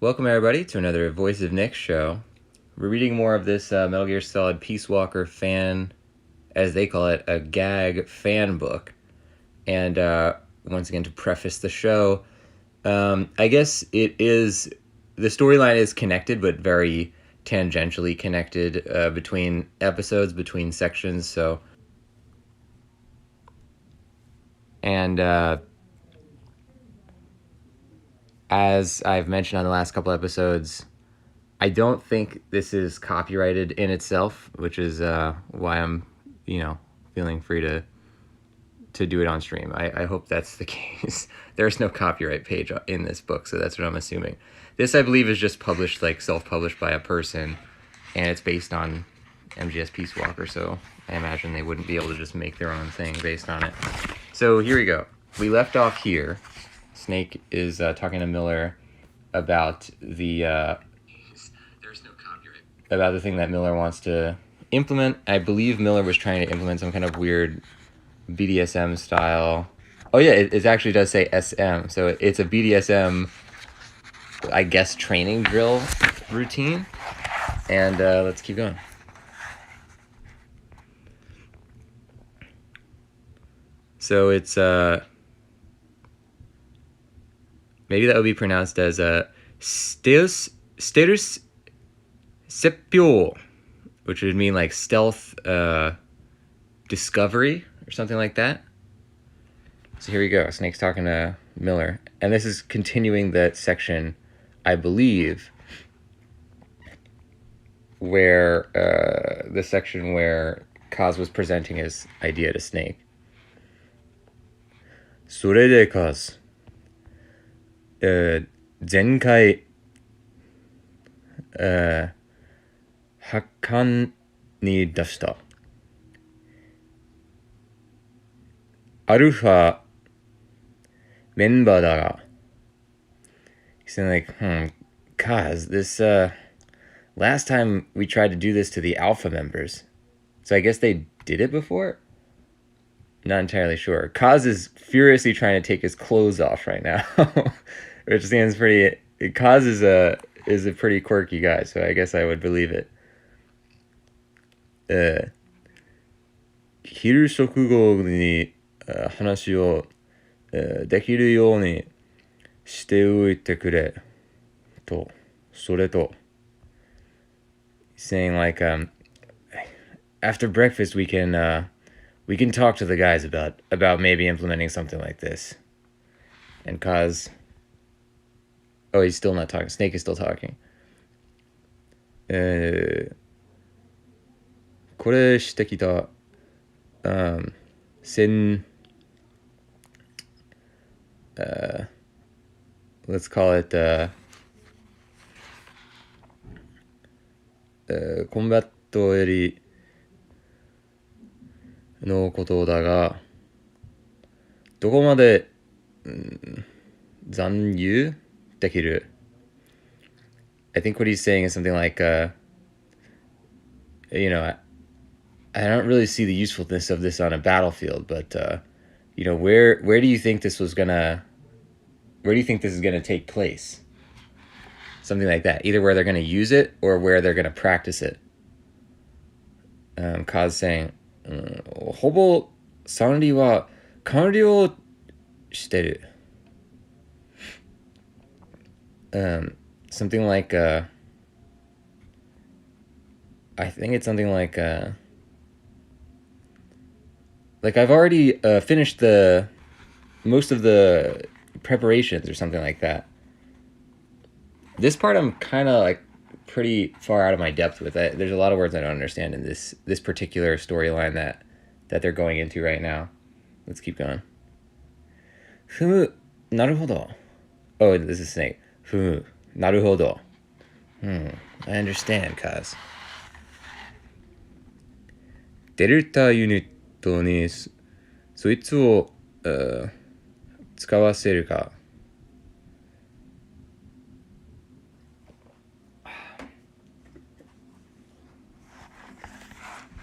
Welcome everybody to another Voice of Nick show. We're reading more of this Metal Gear Solid Peace Walker fan, as they call it, a gag fan book. And once again, to preface the show, I guess the storyline is connected, but very tangentially connected between episodes, between sections. So, and as I've mentioned on the last couple episodes, I don't think this is copyrighted in itself, which is why I'm, feeling free to do it on stream. I hope that's the case. There's no copyright page in this book, so that's what I'm assuming. This, I believe, is just published, self-published by a person, and it's based on MGS Peace Walker, so I imagine they wouldn't be able to just make their own thing based on it. So here we go. We left off here. Snake is talking to Miller about the thing that Miller wants to implement. I believe Miller was trying to implement some kind of weird BDSM style. Oh yeah, it actually does say SM, so it's a BDSM, I guess, training drill routine. And let's keep going. So it's maybe that would be pronounced as status sepio, which would mean like stealth discovery or something like that. So here we go. Snake's talking to Miller, and this is continuing that section, I believe, where the section where Kaz was presenting his idea to Snake. それでKaz、前回、発刊に出したアルファメンバーだが He's saying like, Kaz, this last time we tried to do this to the alpha members, so I guess they did it before? Not entirely sure. Kaz is furiously trying to take his clothes off right now, which seems pretty. Kaz is a pretty quirky guy, so I guess I would believe it. 昼食後に話をできるようにしておいてくれと、それと saying like after breakfast we can talk to the guys about maybe implementing something like this. And Kaz, oh, he's still not talking. Snake is still talking. これしてきたlet's call itコンバットエリのことだが、どこまで、残留できる? I think what he's saying is something like, I don't really see the usefulness of this on a battlefield, but where do you think this is gonna take place? Something like that. Either where they're gonna use it or where they're gonna practice it. Kaz saying, ほぼ3里は完了してる. Something like I think it's something like I've already finished most of the preparations or something like that. This part I'm kind of like pretty far out of my depth with it. There's a lot of words I don't understand in this particular storyline that they're going into right now. Let's keep going. ふむ、なるほど. Oh, this is Snake. ふむ、なるほど. I understand, Kaz. デルタユニットにそいつを、使わせるか.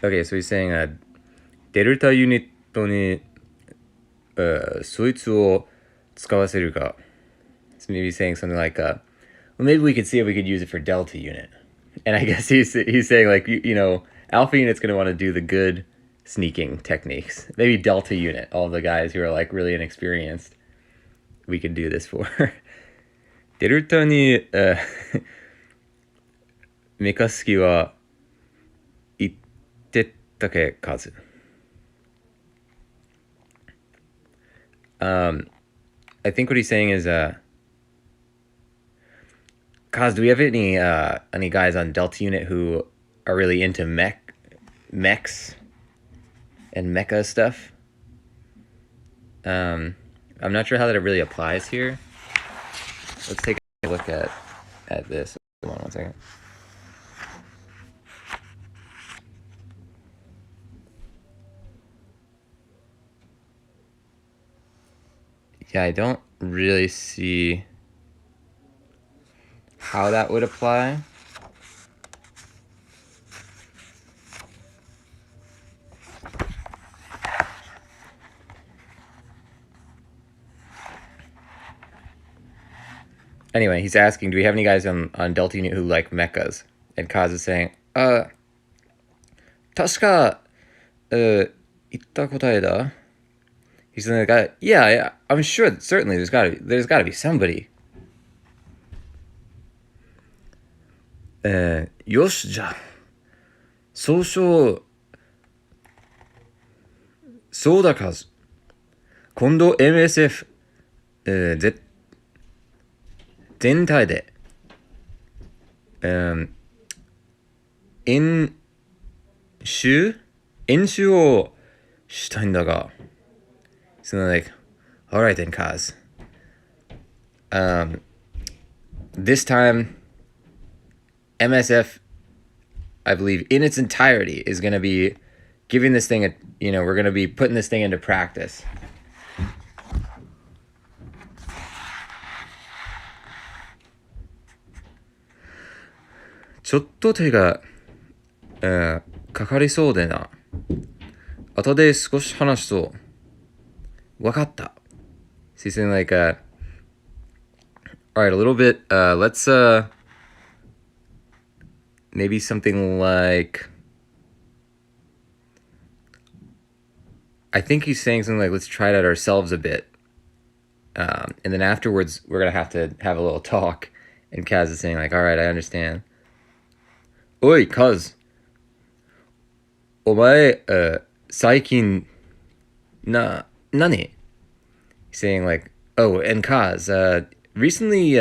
Okay, so he's saying デルタユニットに、そいつを使わせるか. So maybe saying something like Well, maybe we could see if we could use it for Delta Unit. And I guess he's saying like you know Alpha Unit's going to want to do the good sneaking techniques. Maybe Delta Unit, all the guys who are like really inexperienced, we could do this for. デルタに、メカスキは行ってったけ数。I think what he's saying is, Kaz, do we have any guys on Delta Unit who are really into mechs and mecha stuff? I'm not sure how that really applies here. Let's take a look at this. Hold on one second. Yeah, I don't really see how that would apply. Anyway, he's asking, do we have any guys on Delta Unit who like mechas? And Kaz is saying, 確か、言った答えだ. He's like, yeah, I'm sure, certainly, there's gotta be somebody. よし、じゃあ、そうだかず。今度 MSF、全体で、演習をしたいんだが。So they're like, all right then, Kaz. This time, MSF, I believe, in its entirety, is going to be giving this thing we're going to be putting this thing into practice. "ちょっと手が、かかりそうでな。後で少し話そう。わかった." So he's saying like, all right, a little bit, let's, maybe something like, I think he's saying something like, let's try it out ourselves a bit. And then afterwards, we're going to have a little talk. And Kaz is saying like, all right, I understand. Oi, Kaz. お前、最近、何? He's saying like, oh, and Kaz, recently,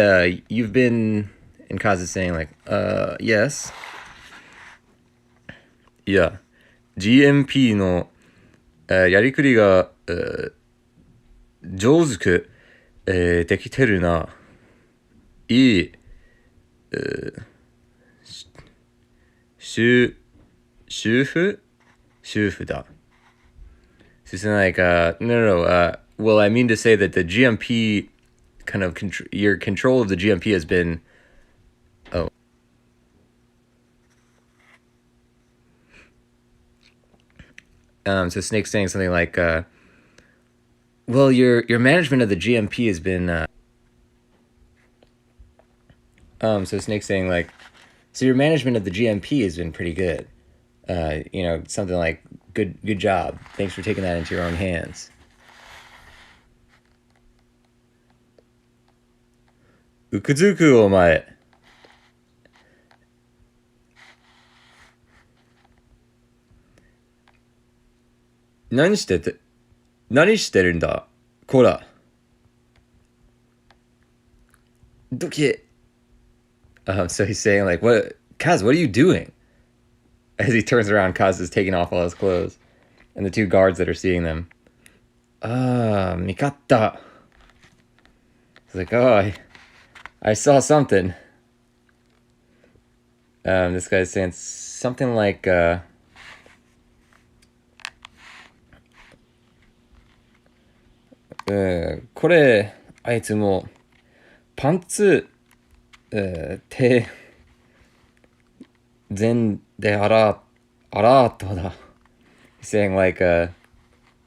you've been, and Kaz is saying like, yes. Yeah, GMP の、やりくりが、上手く、できてるな。いい、修復だ。So it's like, no. Well, I mean to say that the GMP kind of your control of the GMP has been. Oh. So Snake's saying something like, well, your management of the GMP has been. So Snake's saying like, so your management of the GMP has been pretty good. Something like, good job. Thanks for taking that into your own hands. うくづくお前。何してるんだこら。どけ。So he's saying like, Kaz, what are you doing? As he turns around, Kaz is taking off all his clothes. And the two guards that are seeing them. Mikatta. He's like, oh, I saw something. This guy's saying something like, これ、あいつも、パンツ、手、全で洗っただ。He's saying like,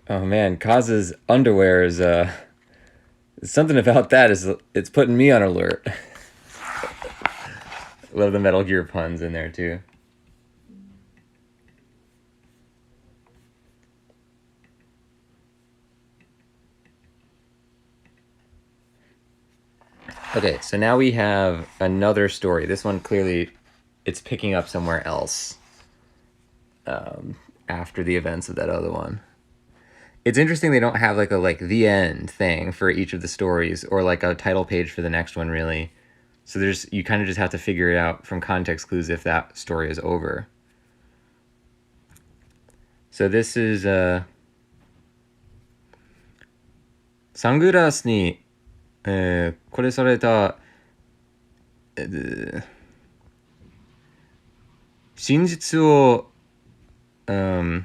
oh man, Kaz's underwear is, something about that it's putting me on alert. Love the Metal Gear puns in there too. Okay, so now we have another story. This one clearly, it's picking up somewhere else after the events of that other one. It's interesting they don't have like a the end thing for each of the stories or like a title page for the next one really. So you kind of just have to figure it out from context clues if that story is over. So this is サングラスに、これされた、真実を、買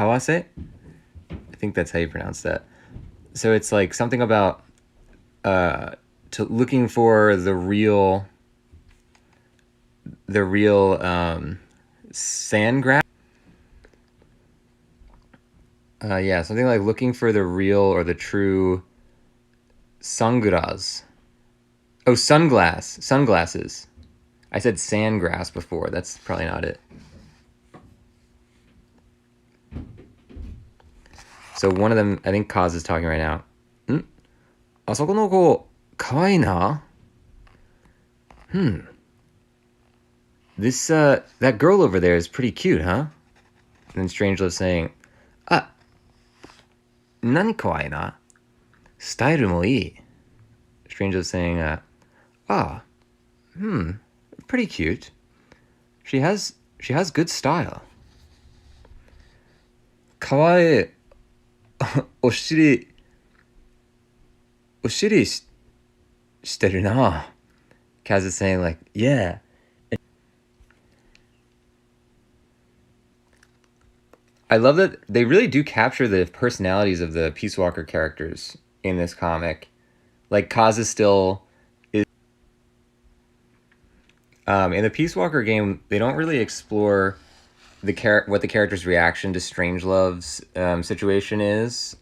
わせ? I think that's how you pronounce that. So it's like something about looking for the real sand grab. Yeah, something like looking for the real or the true sunglass. Oh, sunglasses. I said sandgrass before. That's probably not it. So one of them, I think Kaz is talking right now. あそこの子、かわいいな。This, that girl over there is pretty cute, huh? And then Strangelove's saying, あ、何かわいいな。スタイルもいい。Strangelove's saying, pretty cute. She has good style. かわいい。お尻してるな. Kaz is saying like, yeah. I love that they really do capture the personalities of the Peace Walker characters in this comic. Like Kaz is still in the Peace Walker game, they don't really explore what the character's reaction to Strangelove's situation is,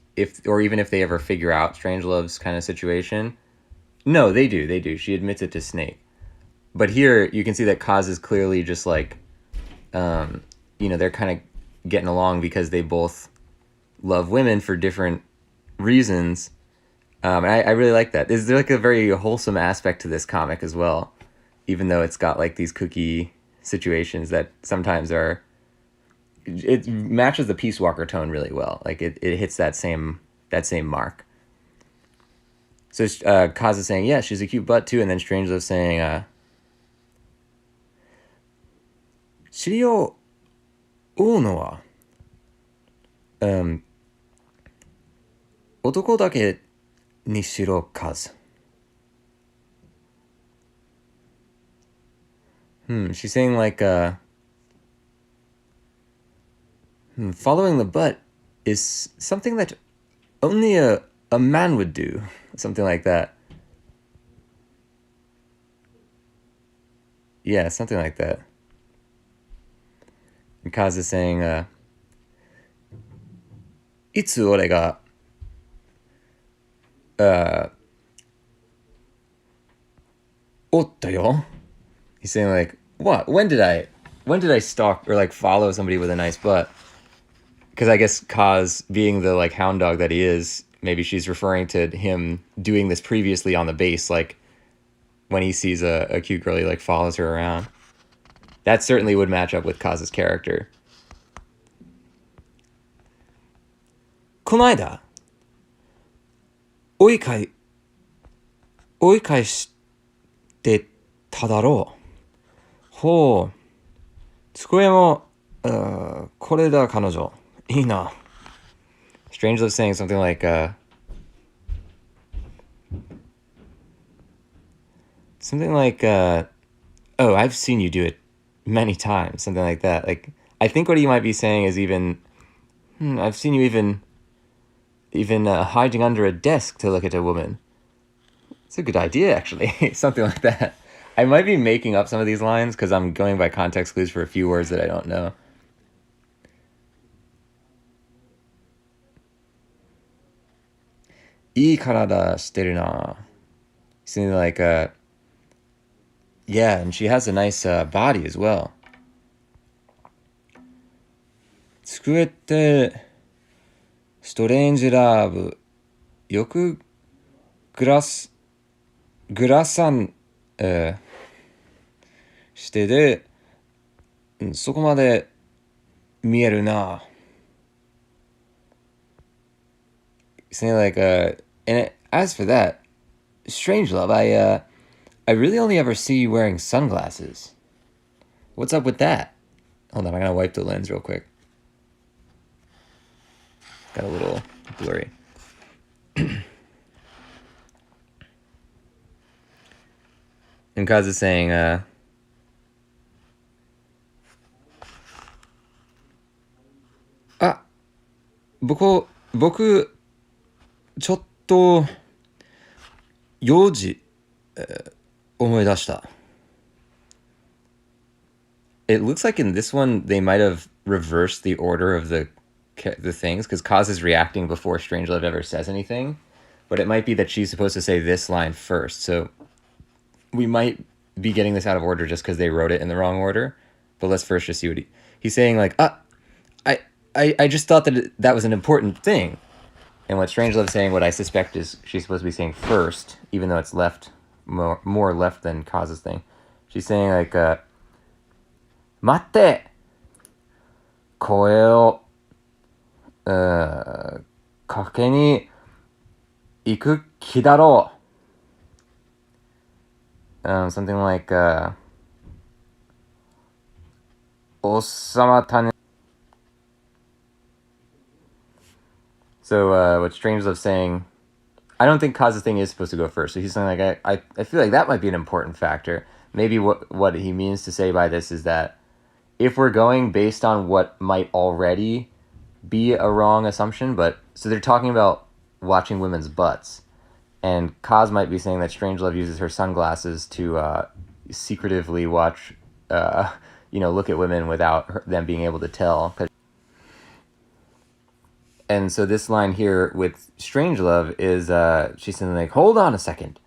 or even if they ever figure out Strangelove's kind of situation. No, they do. She admits it to Snake. But here you can see that Kaz is clearly just like, they're kind of getting along because they both love women for different reasons. And I really like that. There's like a very wholesome aspect to this comic as well, even though it's got like these kooky situations that sometimes are. It matches the Peace Walker tone really well. Like it hits that same mark. So Kaz is saying, yeah, she's a cute butt too, and then Strangelove's saying, 尻を追うのは、男だけにしろKaz. She's saying like, following the butt is something that only a man would do. Something like that. Yeah, something like that. And Kaz is saying, いつ俺が、おったよ? He's saying like, what? When did I stalk or like follow somebody with a nice butt? Because I guess Kaz, being the like hound dog that he is, maybe she's referring to him doing this previously on the base, like when he sees a cute girl, he like follows her around. That certainly would match up with Kaz's character. この間、追い返してただろう。ほう、机も、これだ彼女。いいな. Strangelove saying something like, oh, I've seen you do it many times, something like that. Like, I think what he might be saying is I've seen you even hiding under a desk to look at a woman. It's a good idea, actually. Something like that. I might be making up some of these lines because I'm going by context clues for a few words that I don't know. "いい体してるな." Something like, Yeah, and she has a nice body as well. 机ってストレンジラブよくグラサン、してで、そこまで見えるな。Saying like as for that, Strangelove, I really only ever see you wearing sunglasses. What's up with that? Hold on, I'm gonna wipe the lens real quick. Got a little blurry. And Kaz is saying, "僕ちょっと用事思い出した." It looks like in this one they might have reversed the order of the things, because Kaz is reacting before Strangelove ever says anything, but it might be that she's supposed to say this line first, so we might be getting this out of order just because they wrote it in the wrong order. But let's first just see what he's saying. Like, I just thought that that was an important thing. And what Strangelove's saying, what I suspect is she's supposed to be saying first, even though it's left, more left than Kaz's thing. She's saying like, 待って、声を、かけに行く気だろう。Something like, おさまたね。So what Strangelove's saying, I don't think Kaz's thing is supposed to go first. So he's saying like, I feel like that might be an important factor. Maybe what he means to say by this is that if we're going based on what might already be a wrong assumption, but so they're talking about watching women's butts, and Kaz might be saying that Strangelove uses her sunglasses to secretively watch, look at women without them being able to tell. And so this line here with Strangelove is, she's saying like, hold on a second.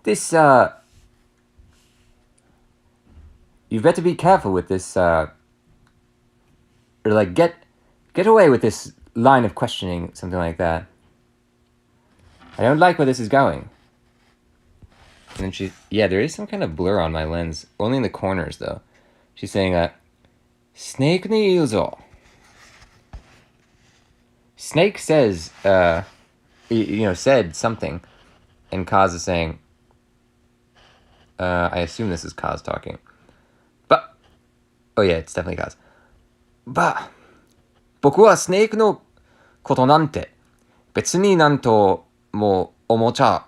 This, you better be careful with this, or like, get away with this line of questioning, something like that. I don't like where this is going. And then there is some kind of blur on my lens, only in the corners though. She's saying, Snake ni iruzo. Snake says, said something, and Kaz is saying, I assume this is Kaz talking. But, oh yeah, it's definitely Kaz. But, 僕はスネークのことなんて別になんともおもちゃ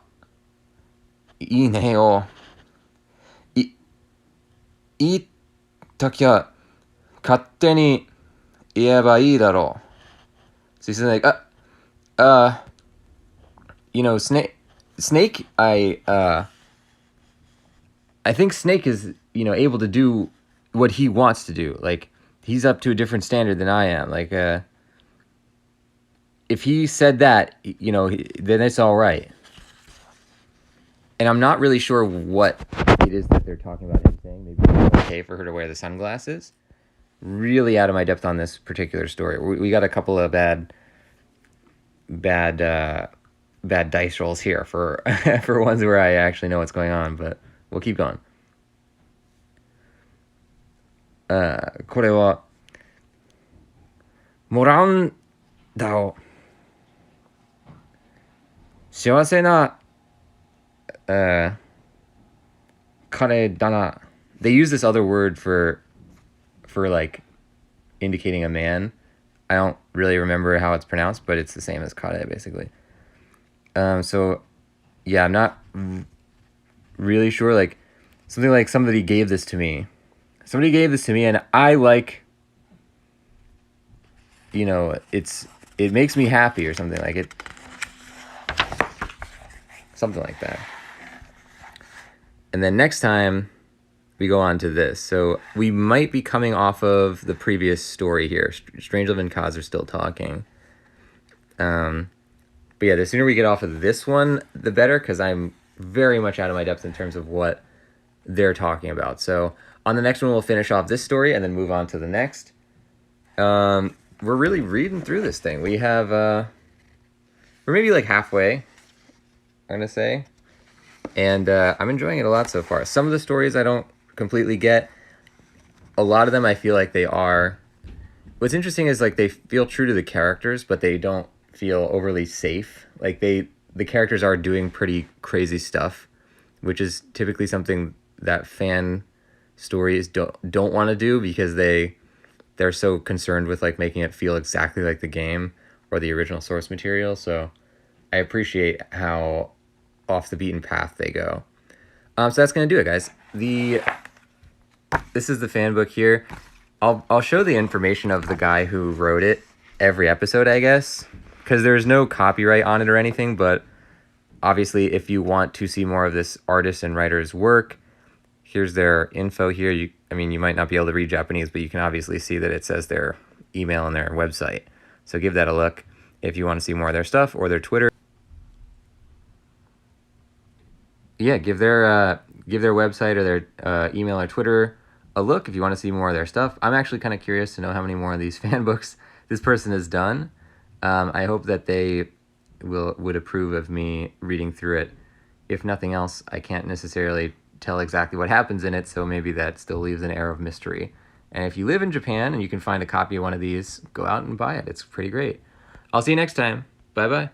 いいねよ。言いたきゃ勝手に言えばいいだろう。So he's like, Snake, I think Snake is, able to do what he wants to do. Like, he's up to a different standard than I am. Like, if he said that, then it's all right. And I'm not really sure what it is that they're talking about him saying. Maybe it's okay for her to wear the sunglasses. Really out of my depth on this particular story. We got a couple of bad dice rolls here for for ones where I actually know what's going on, but we'll keep going. これはもらうんだろう。幸せな彼だな. They use this other word for like indicating a man. I don't really remember how it's pronounced, but it's the same as kare basically. So yeah, I'm not really sure. Like something like somebody gave this to me. Somebody gave this to me, and I like, it makes me happy or something like it. Something like that. And then next time we go on to this. So we might be coming off of the previous story here. Strangelove and Kaz are still talking. But yeah, the sooner we get off of this one, the better, because I'm very much out of my depth in terms of what they're talking about. So on the next one, we'll finish off this story and then move on to the next. We're really reading through this thing. We have, we're maybe like halfway, I'm going to say. And I'm enjoying it a lot so far. Some of the stories I don't completely get. A lot of them I feel like they are. What's interesting is like they feel true to the characters, but they don't feel overly safe. Like the characters are doing pretty crazy stuff, which is typically something that fan stories don't want to do because they're so concerned with like making it feel exactly like the game or the original source material. So I appreciate how off the beaten path they go. So that's gonna do it, guys. This is the fan book here. I'll show the information of the guy who wrote it every episode, I guess, because there's no copyright on it or anything. But obviously, if you want to see more of this artist and writer's work, here's their info here. You might not be able to read Japanese, but you can obviously see that it says their email and their website. So give that a look if you want to see more of their stuff or their Twitter. Yeah, give their website or their email or Twitter a look if you want to see more of their stuff. I'm actually kind of curious to know how many more of these fan books this person has done. I hope that they would approve of me reading through it. If nothing else, I can't necessarily tell exactly what happens in it, so maybe that still leaves an air of mystery. And if you live in Japan and you can find a copy of one of these, go out and buy it. It's pretty great. I'll see you next time. Bye-bye.